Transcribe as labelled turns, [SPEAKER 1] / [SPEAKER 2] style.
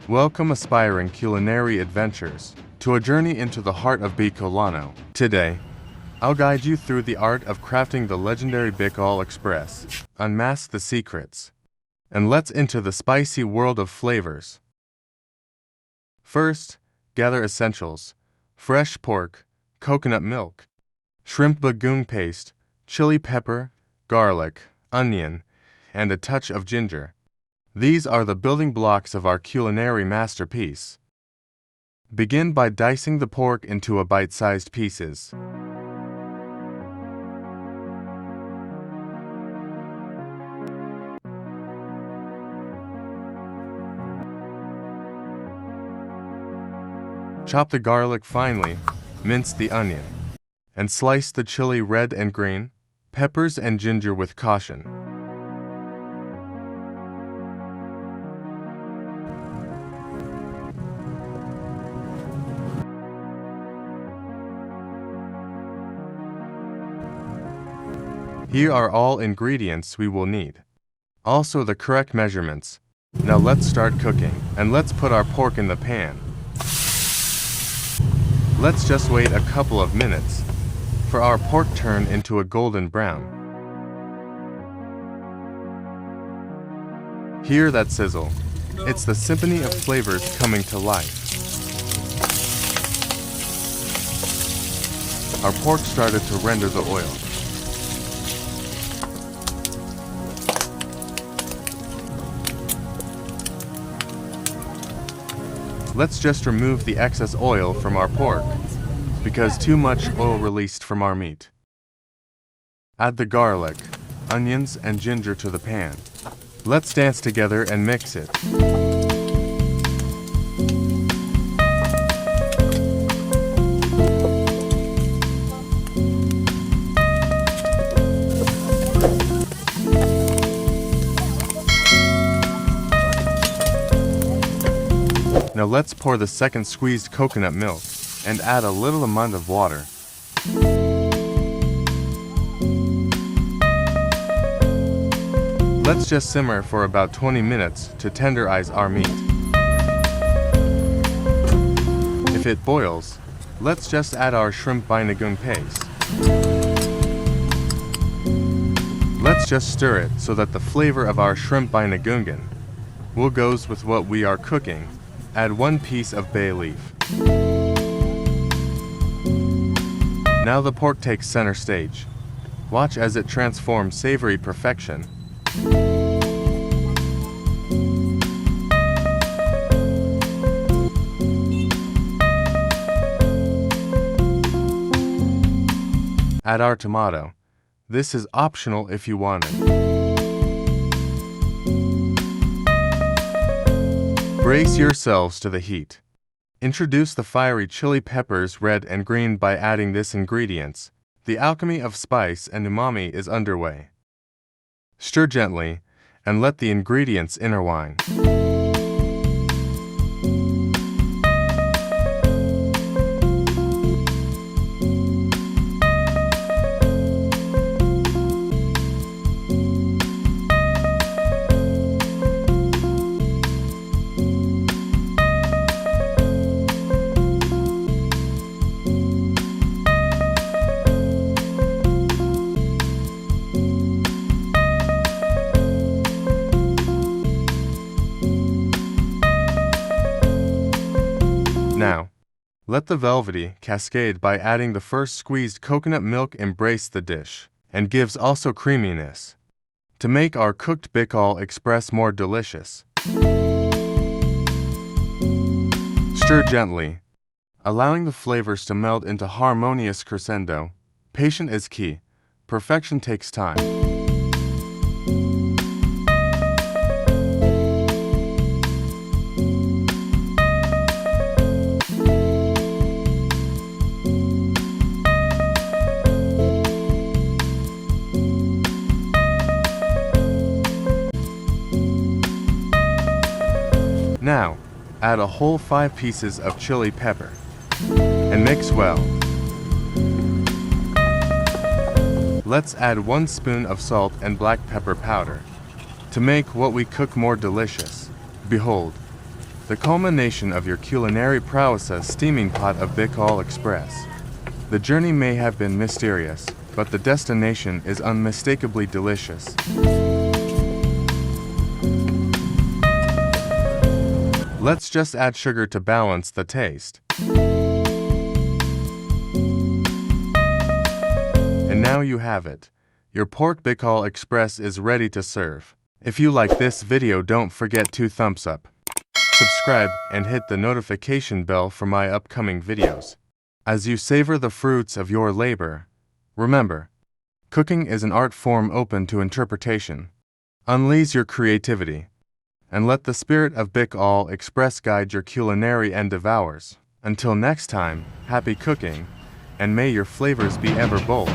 [SPEAKER 1] Welcome aspiring culinary adventures to a journey into the heart of Bicolano. Today, I'll guide you through the art of crafting the legendary Bicol Express, unmask the secrets, and let's into the spicy world of flavors. First, gather essentials: fresh pork, coconut milk, shrimp bagoong paste, chili pepper, garlic, onion, and a touch of ginger. These are the building blocks of our culinary masterpiece. Begin by dicing the pork into bite-sized pieces. Chop the garlic finely, mince the onion, and slice the chili red and green, peppers and ginger with caution. Here are all ingredients we will need. Also the correct measurements. Now let's start cooking, and let's put our pork in the pan. Let's just wait a couple of minutes for our pork turn into a golden brown. Hear that sizzle? It's the symphony of flavors coming to life. Our pork started to render the oil. Let's just remove the excess oil from our pork, because too much oil released from our meat. Add the garlic, onions, and ginger to the pan. Let's dance together and mix it. Now let's pour the second squeezed coconut milk and add a little amount of water. Let's just simmer for about 20 minutes to tenderize our meat. If it boils, let's just add our shrimp bagoong paste. Let's just stir it so that the flavor of our shrimp bagoong will goes with what we are cooking. Add 1 piece of bay leaf. Now the pork takes center stage. Watch as it transforms savory perfection. Add our tomato. This is optional if you want it. Brace yourselves to the heat. Introduce the fiery chili peppers red and green by adding these ingredients. The alchemy of spice and umami is underway. Stir gently and let the ingredients intertwine. Now, let the velvety cascade by adding the first squeezed coconut milk embrace the dish, and gives also creaminess to make our cooked Bicol Express more delicious. Stir gently, allowing the flavors to melt into harmonious crescendo. Patience is key. Perfection takes time. Now, add a whole 5 pieces of chili pepper and mix well. Let's add 1 spoon of salt and black pepper powder to make what we cook more delicious. Behold, The culmination of your culinary prowess, a steaming pot of Bicol Express. The journey may have been mysterious, but the destination is unmistakably delicious. Let's just add sugar to balance the taste. And now you have it. Your pork Bicol Express is ready to serve. If you like this video, don't forget to thumbs up, subscribe, and hit the notification bell for my upcoming videos. As you savor the fruits of your labor, remember, cooking is an art form open to interpretation. Unleash your creativity, and let the spirit of Bicol Express guide your culinary endeavors. Until next time, happy cooking, and may your flavors be ever bold.